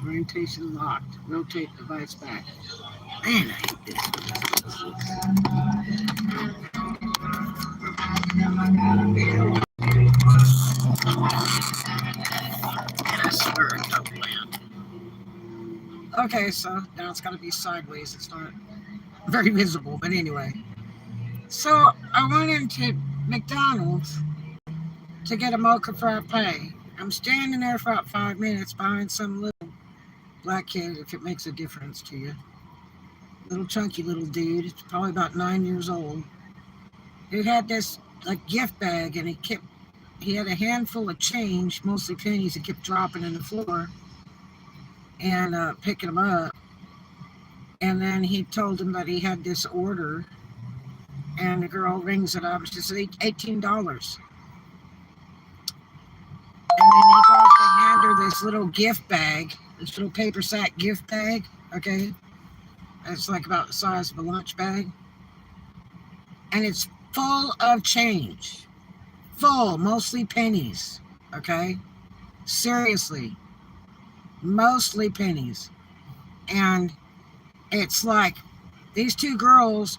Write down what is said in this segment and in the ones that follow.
Orientation locked. Rotate device back. Man, I hate this. And I swear it don't land. Okay, so now it's got to be sideways. It's not very visible, but anyway. So I went into McDonald's to get a mocha frappe. I'm standing there for about 5 minutes behind some little black kid, if it makes a difference to you. Little chunky little dude. It's probably about 9 years old. He had this like gift bag, and he had a handful of change, mostly pennies. He kept dropping on the floor and picking them up. And then he told him that he had this order, and the girl rings it up. She said $18. And then he goes to hand her this little gift bag, this little paper sack gift bag, okay? It's like about the size of a lunch bag. And it's full of change. Full, mostly pennies, okay? Seriously. Mostly pennies. And it's like these two girls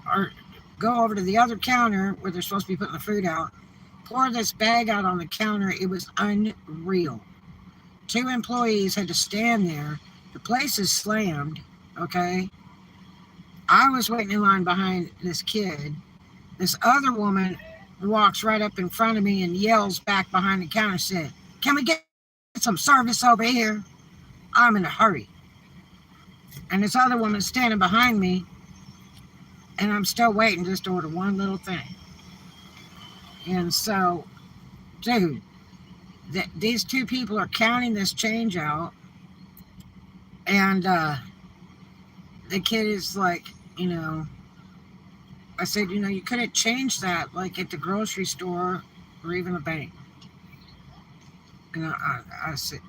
go over to the other counter where they're supposed to be putting the food out, pour this bag out on the counter. It was unreal. 2 employees had to stand there. The place is slammed, okay? I was waiting in line behind this kid. This other woman walks right up in front of me and yells back behind the counter, said, "Can we get some service over here? I'm in a hurry." And this other woman's standing behind me, and I'm still waiting just to order one little thing. And so, dude, these 2 people are counting this change out, and the kid is like, I said, you could have changed that like at the grocery store or even a bank. And I said,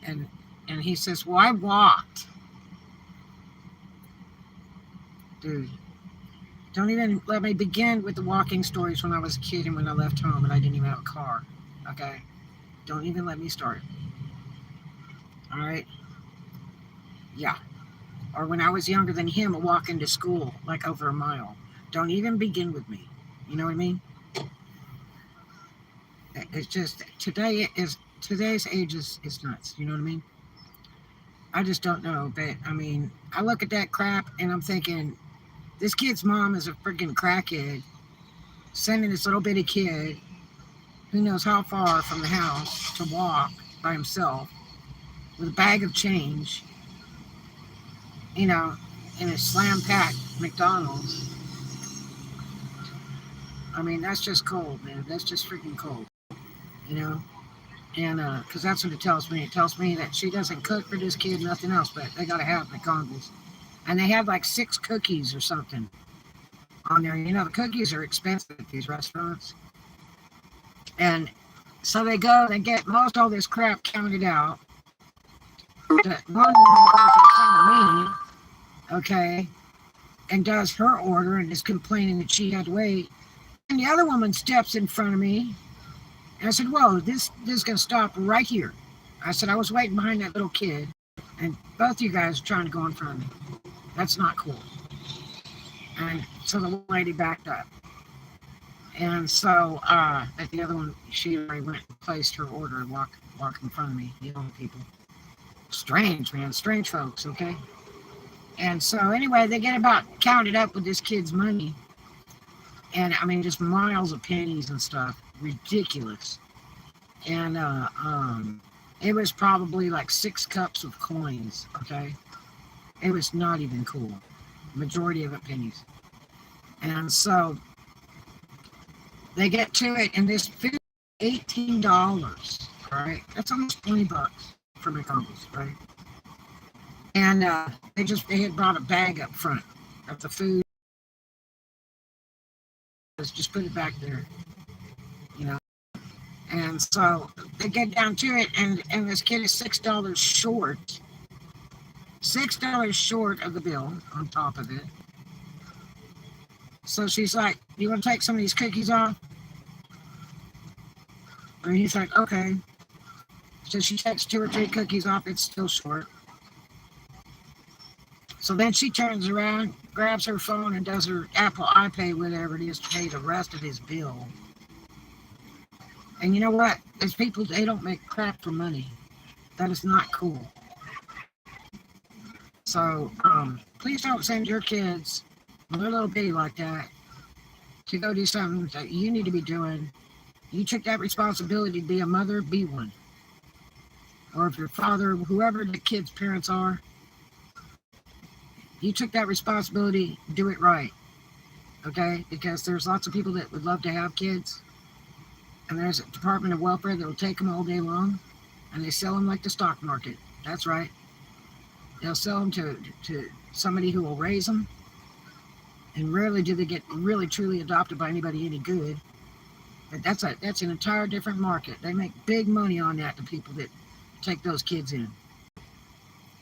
and he says, "Well, I walked." Dude, don't even let me begin with the walking stories when I was a kid and when I left home and I didn't even have a car. Okay? Don't even let me start. All right? Yeah. Or when I was younger than him, walking to school like over a mile. Don't even begin with me. You know what I mean? It's just, today's age is nuts. You know what I mean? I just don't know. But, I look at that crap and I'm thinking, this kid's mom is a freaking crackhead, sending this little bitty kid who knows how far from the house to walk by himself with a bag of change, in a slam-packed McDonald's. That's just cold, man. That's just freaking cold, And, because that's what it tells me. It tells me that she doesn't cook for this kid, nothing else, but they got to have McDonald's. And they have like 6 cookies or something on there. The cookies are expensive at these restaurants. And so they get most all this crap counted out. The one woman goes in front of me, okay, and does her order and is complaining that she had to wait. And the other woman steps in front of me. And I said, "Whoa, this is going to stop right here." I said, "I was waiting behind that little kid, and both you guys are trying to go in front of me. That's not cool." And so the lady backed up. And so at the other one, she already went and placed her order and walked in front of me, young people. Strange, man. Strange folks, okay? And so anyway, they get about counted up with this kid's money. And just miles of pennies and stuff. Ridiculous. And it was probably like 6 cups of coins, okay? It was not even cool. Majority of it pennies. And so they get to it, and this food is $18, right? That's almost $20 for McDonald's, right? And they had brought a bag up front of the food. Just put it back there, And so they get down to it, and this kid is $6 short. $6 short of the bill on top of it. So she's like, "You want to take some of these cookies off?" And he's like, "Okay." So she takes 2 or 3 cookies off. It's still short. So then she turns around, grabs her phone, and does her Apple iPay, whatever it is, to pay the rest of his bill. And you know what? There's people, they don't make crap for money. That is not cool. So please don't send your kids, when they're little bitty like that, to go do something that you need to be doing. You took that responsibility to be a mother, be one. Or if your father, whoever the kid's parents are, you took that responsibility, do it right. Okay? Because there's lots of people that would love to have kids, and there's a Department of Welfare that will take them all day long, and they sell them like the stock market. That's right. They'll sell them to somebody who will raise them, and rarely do they get really truly adopted by anybody any good. But that's an entire different market. They make big money on that, the people that take those kids in.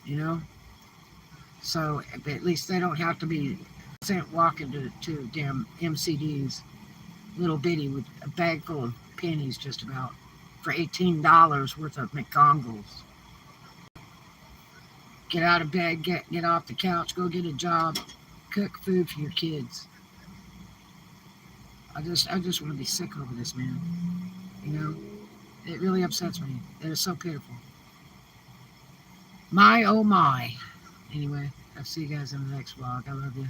You know? So at least they don't have to be sent walking to damn MCDs, little bitty, with a bag full of pennies just about, for $18 worth of McDonald's. Get out of bed, get off the couch, go get a job, cook food for your kids. I just want to be sick over this, man. You know, it really upsets me. It is so pitiful. My oh my. Anyway, I'll see you guys in the next vlog. I love you.